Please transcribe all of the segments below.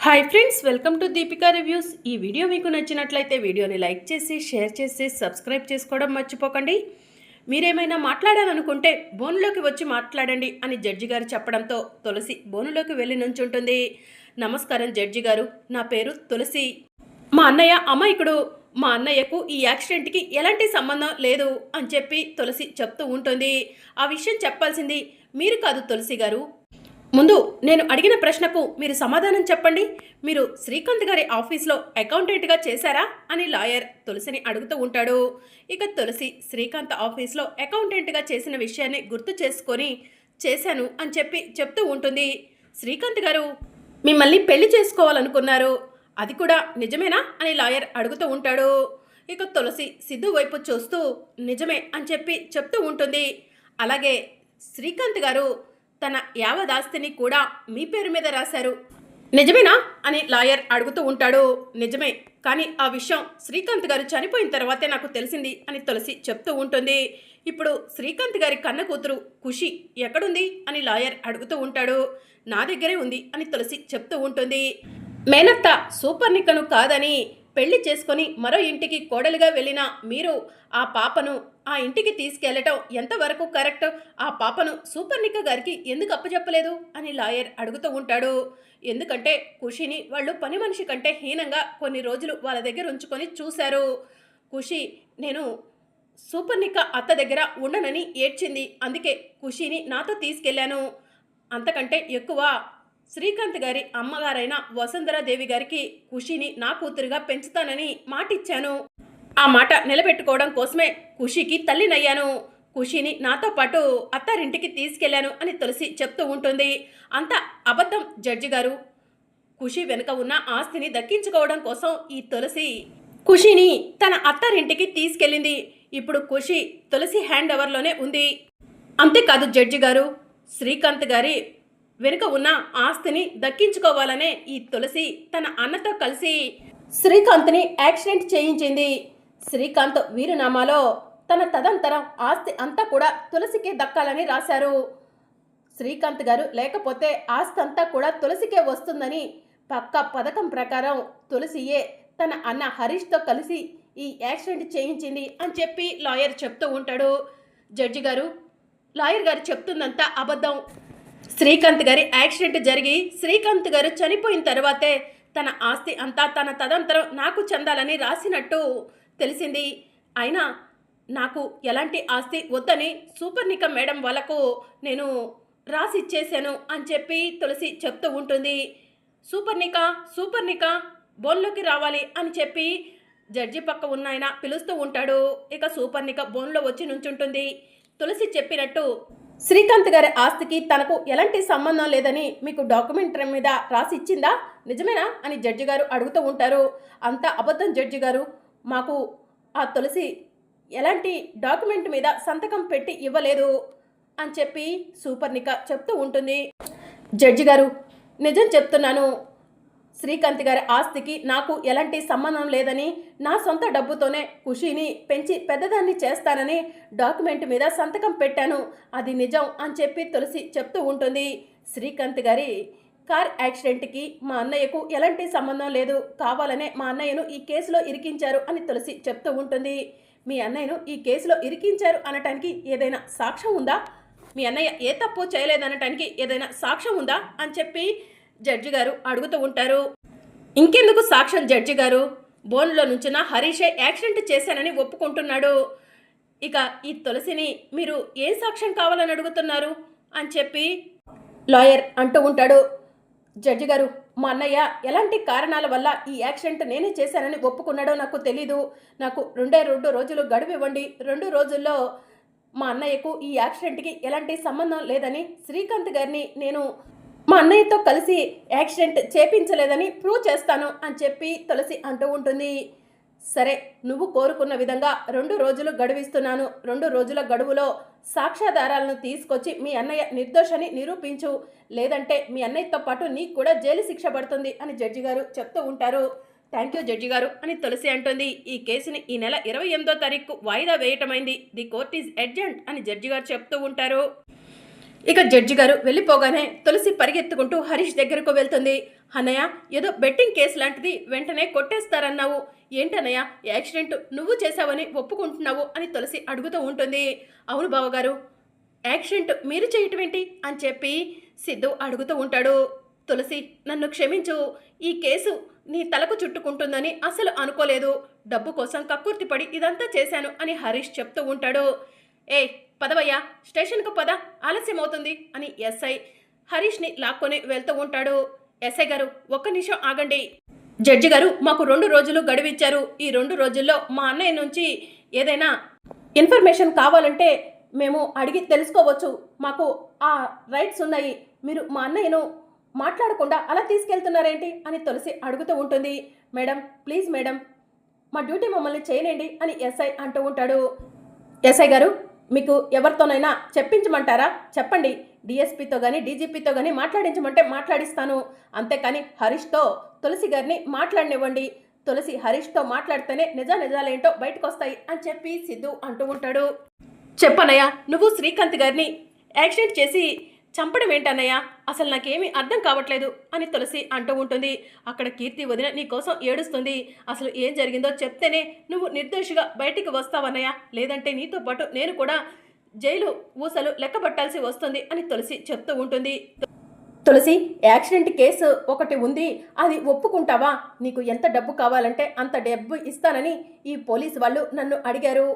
Hi friends, welcome to Deepika reviews. ఈ video మీకు నచ్చినట్లయితే వీడియోని లైక్ చేసి షేర్ చేసి సబ్స్క్రైబ్ చేసుకోవడం మర్చిపోకండి. మీరేమైనా మాట్లాడాలనుకుంటే బోనులోకి వచ్చి మాట్లాడండి అని జడ్జి గారు చెప్పడంతో తులసి బోనులోకి వెళ్ళి నుంచుంటుంది. నమస్కారం జడ్జి గారు, నా పేరు తులసి. మా అన్నయ్య అమాయకుడు. మా అన్నయ్యకు ఈ యాక్సిడెంట్కి ఎలాంటి సంబంధం లేదు అని చెప్పి తులసి చెప్తూ ఉంటుంది. ఆ విషయం చెప్పాల్సింది మీరు కాదు తులసి గారు. ముందు నేను అడిగిన ప్రశ్నకు మీరు సమాధానం చెప్పండి. మీరు శ్రీకాంత్ గారి ఆఫీస్లో అకౌంటెంట్గా చేశారా అని లాయర్ తులసిని అడుగుతూ ఉంటాడు. ఇక తులసి శ్రీకాంత్ ఆఫీస్లో అకౌంటెంట్గా చేసిన విషయాన్ని గుర్తు చేసుకొని చేశాను అని చెప్పి చెప్తూ ఉంటుంది. శ్రీకాంత్ గారు మిమ్మల్ని పెళ్లి చేసుకోవాలనుకున్నారు, అది కూడా నిజమేనా అని లాయర్ అడుగుతూ ఉంటాడు. ఇక తులసి సిద్ధు వైపు చూస్తూ నిజమే అని చెప్పి చెప్తూ ఉంటుంది. అలాగే శ్రీకాంత్ గారు తన యావదాస్తిని కూడా మీ పేరు మీద రాశారు, నిజమేనా అని లాయర్ అడుగుతూ ఉంటాడు. నిజమే, కానీ ఆ విషయం శ్రీకాంత్ గారు చనిపోయిన తర్వాతే నాకు తెలిసింది అని తులసి చెప్తూ ఉంటుంది. ఇప్పుడు శ్రీకాంత్ గారి కన్న కూతురు ఖుషి ఎక్కడుంది అని లాయర్ అడుగుతూ ఉంటాడు. నా దగ్గరే ఉంది అని తులసి చెప్తూ ఉంటుంది. మేనత్త సూపర్నికను కాదని పెళ్లి చేసుకొని మరో ఇంటికి కోడలిగా వెళ్ళిన మీరు ఆ పాపను ఆ ఇంటికి తీసుకెళ్లటం ఎంతవరకు కరెక్ట్? ఆ పాపను సూపర్నిక గారికి ఎందుకు అప్పచెప్పలేదు అని లాయర్ అడుగుతూ ఉంటాడు. ఎందుకంటే ఖుషిని వాళ్ళు పని మనిషి కంటే హీనంగా కొన్ని రోజులు వాళ్ళ దగ్గర ఉంచుకొని చూశారు. ఖుషి నేను సూపర్నిక అత్త దగ్గర ఉండనని ఏడ్చింది, అందుకే ఖుషిని నాతో తీసుకెళ్లాను. అంతకంటే ఎక్కువ శ్రీకాంత్ గారి అమ్మగారైన వసుంధరాదేవి గారికి ఖుషిని నా కూతురుగా పెంచుతానని మాటిచ్చాను. ఆ మాట నిలబెట్టుకోవడం కోసమే ఖుషికి తల్లినయ్యాను. ఖుషిని నాతో పాటు అత్తారింటికి తీసుకెళ్లాను అని తులసి చెప్తూ ఉంటుంది. అంత అబద్ధం జడ్జి గారు. ఖుషి వెనుక ఉన్న ఆస్తిని దక్కించుకోవడం కోసం ఈ తులసి ఖుషిని తన అత్తారింటికి తీసుకెళ్ళింది. ఇప్పుడు ఖుషి తులసి హ్యాండ్ ఓవర్లోనే ఉంది. అంతేకాదు జడ్జి గారు, శ్రీకాంత్ గారి వెనుక ఉన్న ఆస్తిని దక్కించుకోవాలనే ఈ తులసి తన అన్నతో కలిసి శ్రీకాంత్ని యాక్సిడెంట్ చేయించింది. శ్రీకాంత్ వీరునామాలో తన తదంతరం ఆస్తి అంతా కూడా తులసికే దక్కాలని రాశారు. శ్రీకాంత్ గారు లేకపోతే ఆస్తి అంతా కూడా తులసికే వస్తుందని పక్కా పథకం ప్రకారం తులసియే తన అన్న హరీష్తో కలిసి ఈ యాక్సిడెంట్ చేయించింది అని చెప్పి లాయర్ చెప్తూ ఉంటాడు. జడ్జి గారు, లాయర్ గారు చెప్తుందంతా అబద్ధం. శ్రీకాంత్ గారి యాక్సిడెంట్ జరిగి శ్రీకాంత్ గారు చనిపోయిన తర్వాతే తన ఆస్తి అంతా తన తదంతరం నాకు చెందాలని రాసినట్టు తెలిసింది. అయినా నాకు ఎలాంటి ఆస్తి వద్దని సూపర్నిక మేడం వాళ్ళకు నేను రాసి ఇచ్చేసాను అని చెప్పి తులసి చెప్తూ ఉంటుంది. సూపర్నిక బోన్లోకి రావాలి అని చెప్పి జడ్జి పక్క ఉన్న ఆయన పిలుస్తూ ఉంటాడు. ఇక సూపర్నిక బోన్లో వచ్చి నుంచుంటుంది. తులసి చెప్పినట్టు శ్రీకాంత్ గారి ఆస్తికి తనకు ఎలాంటి సంబంధం లేదని మీకు డాక్యుమెంటరీ మీద రాసి ఇచ్చిందా, నిజమేనా అని జడ్జి గారు అడుగుతూ ఉంటారు. అంత అబద్ధం జడ్జి గారు, మాకు ఆ తులసి ఎలాంటి డాక్యుమెంట్ మీద సంతకం పెట్టి ఇవ్వలేదు అని చెప్పి సూపర్నిక చెప్తూ ఉంటుంది. జడ్జి గారు, నిజం చెప్తున్నాను, శ్రీకాంత్ గారి ఆస్తికి నాకు ఎలాంటి సంబంధం లేదని, నా సొంత డబ్బుతోనే ఖుషిని పెంచి పెద్దదాన్ని చేస్తానని డాక్యుమెంట్ మీద సంతకం పెట్టాను, అది నిజం అని చెప్పి తులసి చెప్తూ ఉంటుంది. శ్రీకాంత్ గారి కార్ యాక్సిడెంట్కి మా అన్నయ్యకు ఎలాంటి సంబంధం లేదు, కావాలనే మా అన్నయ్యను ఈ కేసులో ఇరికించారు అని తులసి చెప్తూ ఉంటుంది. మీ అన్నయ్యను ఈ కేసులో ఇరికించారు అనటానికి ఏదైనా సాక్ష్యం ఉందా? మీ అన్నయ్య ఏ తప్పు చేయలేదనటానికి ఏదైనా సాక్ష్యం ఉందా అని చెప్పి జడ్జి గారు అడుగుతూ ఉంటారు. ఇంకెందుకు సాక్ష్యం జడ్జి గారు, బోన్లో నుంచిన హరీషే యాక్సిడెంట్ చేశానని ఒప్పుకుంటున్నాడు. ఇక ఈ తులసిని మీరు ఏ సాక్ష్యం కావాలని అడుగుతున్నారు అని చెప్పి లాయర్ అంటూ ఉంటాడు. జడ్జి గారు, మా అన్నయ్య ఎలాంటి కారణాల వల్ల ఈ యాక్సిడెంట్ నేనే చేశానని ఒప్పుకున్నాడో నాకు తెలీదు. నాకు 2 రోజులు గడువు ఇవ్వండి. 2 రోజుల్లో మా అన్నయ్యకు ఈ యాక్సిడెంట్కి ఎలాంటి సంబంధం లేదని, శ్రీకాంత్ గారిని నేను మా అన్నయ్యతో కలిసి యాక్సిడెంట్ చేపించలేదని ప్రూవ్ చేస్తాను అని చెప్పి తులసి అంటూ ఉంటుంది. సరే, నువ్వు కోరుకున్న విధంగా 2 రోజులు గడువిస్తున్నాను. 2 రోజుల గడువులో సాక్ష్యాధారాలను తీసుకొచ్చి మీ అన్నయ్య నిర్దోషని నిరూపించు, లేదంటే మీ అన్నయ్యతో పాటు నీకు కూడా జైలు శిక్ష పడుతుంది అని జడ్జి గారు చెప్తూ ఉంటారు. థ్యాంక్ యూ జడ్జి గారు అని తులసి అంటుంది. ఈ కేసుని ఈ నెల 28వ తారీఖు వాయిదా వేయటమైంది. ది కోర్ట్ ఈజ్ అడ్జర్న్డ్ అని జడ్జి గారు చెప్తూ ఉంటారు. ఇక జడ్జి గారు వెళ్ళిపోగానే తులసి పరిగెత్తుకుంటూ హరీష్ దగ్గరకు వెళ్తుంది. అన్నయ్య, ఏదో బెట్టింగ్ కేసు లాంటిది వెంటనే కొట్టేస్తారన్నావు, ఏంటన్నయ్య యాక్సిడెంట్ నువ్వు చేశావని ఒప్పుకుంటున్నావు అని తులసి అడుగుతూ ఉంటుంది. అవును బావగారు, యాక్సిడెంట్ మీరు చేయటం ఏంటి అని చెప్పి సిద్ధు అడుగుతూ ఉంటాడు. తులసి, నన్ను క్షమించు, ఈ కేసు నీ తలకు చుట్టుకుంటుందని అసలు అనుకోలేదు, డబ్బు కోసం కక్కుర్తిపడి ఇదంతా చేశాను అని హరీష్ చెప్తూ ఉంటాడు. ఏయ్ పదవయ్యా, స్టేషన్కు పద, ఆలస్యం అవుతుంది అని ఎస్ఐ హరీష్ని లాక్కొని వెళ్తూ ఉంటాడు. ఎస్ఐ గారు, ఒక్క నిమిషం ఆగండి. జడ్జి గారు మాకు 2 రోజులు గడువిచ్చారు. ఈ 2 రోజుల్లో మా అన్నయ్య నుంచి ఏదైనా ఇన్ఫర్మేషన్ కావాలంటే మేము అడిగి తెలుసుకోవచ్చు, మాకు ఆ రైట్స్ ఉన్నాయి. మీరు మా అన్నయ్యను మాట్లాడకుండా అలా తీసుకెళ్తున్నారేంటి అని తులసి అడుగుతూ ఉంటుంది. మేడం ప్లీజ్ మేడం, మా డ్యూటీ మమ్మల్ని చేయనండి అని ఎస్ఐ అంటూ ఉంటాడు. ఎస్ఐ గారు, మీకు ఎవరితోనైనా చెప్పించమంటారా? చెప్పండి, డిఎస్పీతో కానీ డీజీపీతో కానీ మాట్లాడించమంటే మాట్లాడిస్తాను, అంతేకాని హరీష్తో తులసి గారిని మాట్లాడనివ్వండి. తులసి హరీష్తో మాట్లాడితేనే నిజాలేంటో బయటకు వస్తాయి అని చెప్పి సిద్ధు అంటూ ఉంటాడు. చెప్పనయ్యా, నువ్వు శ్రీకాంత్ గారిని యాక్సిడెంట్ చేసి చంపడం ఏంటన్నయ్యా, అసలు నాకేమీ అర్థం కావట్లేదు అని తులసి అంటూ ఉంటుంది. అక్కడ కీర్తి వదిన నీకోసం ఏడుస్తుంది. అసలు ఏం జరిగిందో చెప్తేనే నువ్వు నిర్దోషిగా బయటికి వస్తావన్నయ్యా, లేదంటే నీతో పాటు నేను కూడా జైలు ఊసలు లెక్కబట్టాల్సి వస్తుంది అని తులసి చెప్తూ ఉంటుంది. తులసి, యాక్సిడెంట్ కేసు ఒకటి ఉంది, అది ఒప్పుకుంటావా? నీకు ఎంత డబ్బు కావాలంటే అంత డబ్బు ఇస్తానని ఈ పోలీసు వాళ్ళు నన్ను అడిగారు.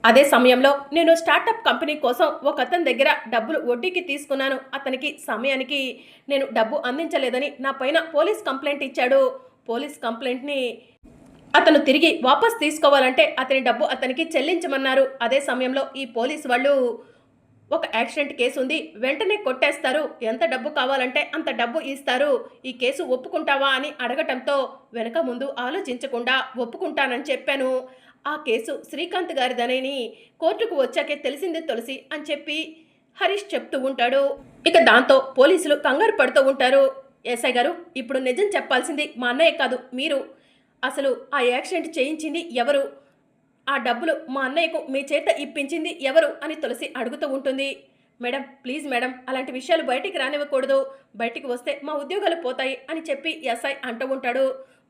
అదే సమయంలో నేను స్టార్టప్ కంపెనీ కోసం ఒక అతని దగ్గర డబ్బులు వడ్డీకి తీసుకున్నాను. అతనికి సమయానికి నేను డబ్బు అందించలేదని నా పైన పోలీస్ కంప్లైంట్ ఇచ్చాడు. పోలీస్ కంప్లైంట్ని అతను తిరిగి వాపస్ తీసుకోవాలంటే అతని డబ్బు అతనికి చెల్లించమన్నారు. అదే సమయంలో ఈ పోలీసు వాళ్ళు ఒక యాక్సిడెంట్ కేసు ఉంది, వెంటనే కొట్టేస్తారు, ఎంత డబ్బు కావాలంటే అంత డబ్బు ఇస్తారు, ఈ కేసు ఒప్పుకుంటావా అని అడగటంతో వెనక ముందు ఆలోచించకుండా ఒప్పుకుంటానని చెప్పాను. ఆ కేసు శ్రీకాంత్ గారిదనేని కోర్టుకు వచ్చాకే తెలిసిందే తులసి అని చెప్పి హరీష్ చెప్తూ ఉంటాడు. ఇక దాంతో పోలీసులు కంగారు పడుతూ ఉంటారు. ఎస్ఐ గారు, ఇప్పుడు నిజం చెప్పాల్సింది మా అన్నయ్య కాదు మీరు. అసలు ఆ యాక్సిడెంట్ చేయించింది ఎవరు? ఆ డబ్బులు మా అన్నయ్యకు మీ చేత ఇప్పించింది ఎవరు అని తులసి అడుగుతూ ఉంటుంది. మేడం ప్లీజ్ మేడం, అలాంటి విషయాలు బయటికి రానివ్వకూడదు, బయటికి వస్తే మా ఉద్యోగాలు పోతాయి అని చెప్పి ఎస్ఐ అంటూ ఉంటాడు.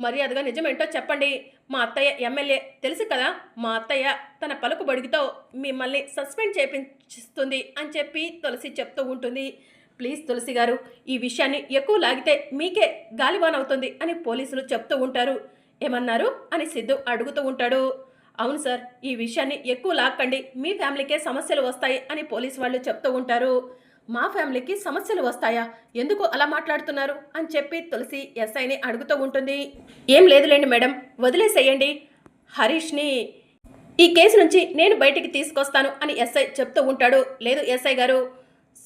మర్యాదగా నిజమేంటో చెప్పండి, మా అత్తయ్య ఎమ్మెల్యే తెలుసు కదా, మా అత్తయ్య తన పలుకుబడితో మిమ్మల్ని సస్పెండ్ చేపిస్తుంది అని చెప్పి తులసి చెప్తూ ఉంటుంది. ప్లీజ్ తులసి గారు, ఈ విషయాన్ని ఎక్కువ లాగితే మీకే గాలివాన్ అవుతుంది అని పోలీసులు చెప్తూ ఉంటారు. ఏమన్నారు అని సిద్ధు అడుగుతూ ఉంటాడు. అవును సార్, ఈ విషయాన్ని ఎక్కువ లాక్కండి, మీ ఫ్యామిలీకే సమస్యలు వస్తాయి అని పోలీసు వాళ్ళు చెప్తూ ఉంటారు. మా ఫ్యామిలీకి సమస్యలు వస్తాయా? ఎందుకు అలా మాట్లాడుతున్నారు అని చెప్పి తులసి ఎస్ఐని అడుగుతూ ఉంటుంది. ఏం లేదులేండి మేడం, వదిలేసేయండి, హరీష్ని ఈ కేసు నుంచి నేను బయటికి తీసుకొస్తాను అని ఎస్ఐ చెప్తూ ఉంటాడు. లేదు ఎస్ఐ గారు,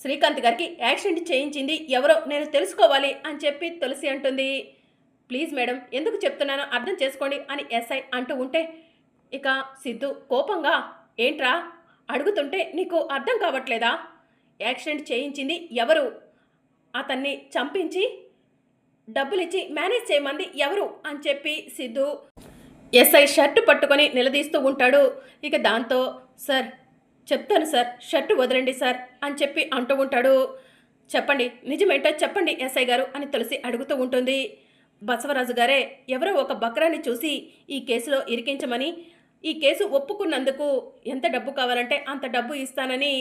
శ్రీకాంత్ గారికి యాక్సిడెంట్ చేయించింది ఎవరో నేను తెలుసుకోవాలి అని చెప్పి తులసి అంటుంది. ప్లీజ్ మేడం, ఎందుకు చెప్తున్నానో అర్థం చేసుకోండి అని ఎస్ఐ అంటూ ఉంటే ఇక సిద్ధు కోపంగా, ఏంట్రా అడుగుతుంటే నీకు అర్థం కావట్లేదా? యాక్సిడెంట్ చేయించింది ఎవరు? అతన్ని చంపించి డబ్బులిచ్చి మేనేజ్ చేయమంది ఎవరు అని చెప్పి సిద్ధు ఎస్ఐ షర్టు పట్టుకొని నిలదీస్తూ ఉంటాడు. ఇక దాంతో సార్ చెప్తాను సార్, షర్టు వదలండి సార్ అని చెప్పి అంటూ ఉంటాడు. చెప్పండి, నిజమేంటో చెప్పండి ఎస్ఐ గారు అని తులసి అడుగుతూ ఉంటుంది. బసవరాజు గారే ఎవరో ఒక బక్రాన్ని చూసి ఈ కేసులో ఇరికించమని, ఈ కేసు ఒప్పుకున్నందుకు ఎంత డబ్బు కావాలంటే అంత డబ్బు ఇస్తానని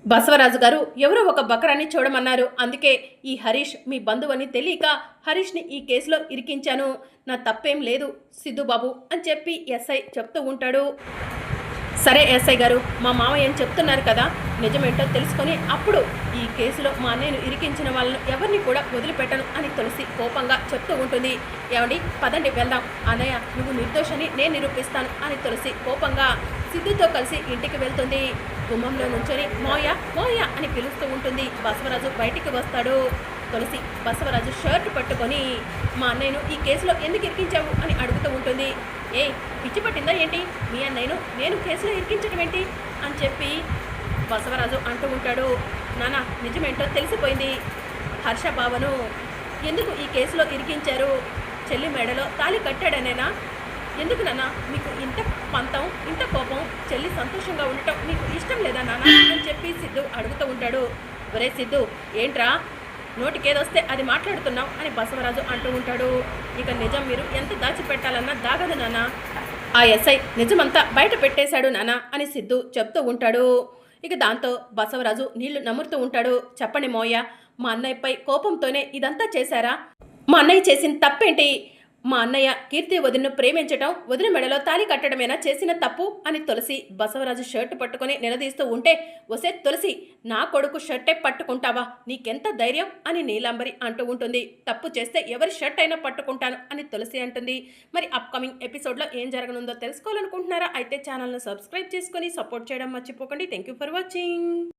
బసవరాజు గారు ఎవరో ఒక బక్రాన్ని చూడమన్నారు. అందుకే ఈ హరీష్ మీ బంధువని తెలియక హరీష్ని ఈ కేసులో ఇరికించాను, నా తప్పేం లేదు సిద్ధుబాబు అని చెప్పి ఎస్ఐ చెప్తూ ఉంటాడు. సరే ఎస్ఐ గారు, మా మామయ్య ఏం చెప్తున్నారు కదా, నిజమేంటో తెలుసుకొని అప్పుడు ఈ కేసులో మా అన్నయ్యను ఇరికించిన వాళ్ళను ఎవరిని కూడా వదిలిపెట్టను అని తులసి కోపంగా చెప్తూ ఉంటుంది. ఏమండి పదండి వెళ్దాం, అన్నయ్య నువ్వు నిర్దోషని నేను నిరూపిస్తాను అని తులసి కోపంగా సిద్ధుతో కలిసి ఇంటికి వెళ్తుంది. గుమ్మంలో నుంచొని మోయ మోయ అని పిలుస్తూ ఉంటుంది. బసవరాజు బయటికి వస్తాడు. తులసి బసవరాజు షర్ట్ పట్టుకొని మా అన్నయ్యను ఈ కేసులో ఎందుకు ఇరికించావు అని అడుగుతూ ఉంటుంది. ఏ పిచ్చి పట్టిందా ఏంటి, మీ అన్నయ్యను నేను కేసులో ఇరికించడం ఏంటి అని చెప్పి బసవరాజు అంటూ ఉంటాడు. నాన్న నిజమేంటో తెలిసిపోయింది, హర్ష బావను ఎందుకు ఈ కేసులో ఇరికించారు, చెల్లి మెడలో తాళి కట్టాడనేనా? ఎందుకు నాన్న మీకు ఇంత పంతం, ఇంత కోపం, చెల్లి సంతోషంగా ఉండటం మీకు ఇష్టం లేదా నాన్న అని చెప్పి సిద్ధు అడుగుతూ ఉంటాడు. ఒరే సిద్ధు, ఏంట్రా నోటికేదొస్తే అది మాట్లాడుతున్నావు అని బసవరాజు అంటూ ఉంటాడు. ఇక నిజం మీరు ఎంత దాచిపెట్టాలన్నా దాగదు నాన్న. ఆ ఎస్ఐ నిజమంతా బయట పెట్టేశాడు నాన్న అని సిద్ధు చెప్తూ ఉంటాడు. ఇక దాంతో బసవరాజు నీళ్లు నమురుతూ ఉంటాడు. చెప్పండి మోయ్య, మా అన్నయ్యపై కోపంతోనే ఇదంతా చేశారా? మా అన్నయ్య చేసిన తప్పేంటి? మా అన్నయ్య కీర్తి వదినను ప్రేమించటం, వదిన మెడలో తాళి కట్టడమేనా చేసిన తప్పు అని తులసి బసవరాజు షర్టు పట్టుకుని నిలదీస్తూ ఉంటే, ఒసే తులసి, నా కొడుకు షర్టే పట్టుకుంటావా? నీకెంత ధైర్యం అని నీలాంబరి అంటూ ఉంటుంది. తప్పు చేస్తే ఎవరి షర్ట్ అయినా పట్టుకుంటాను అని తులసి అంటుంది. మరి అప్కమింగ్ ఎపిసోడ్లో ఏం జరగనుందో తెలుసుకోవాలనుకుంటున్నారా? అయితే ఛానల్ను సబ్స్క్రైబ్ చేసుకొని సపోర్ట్ చేయడం మర్చిపోకండి. Thank you for watching.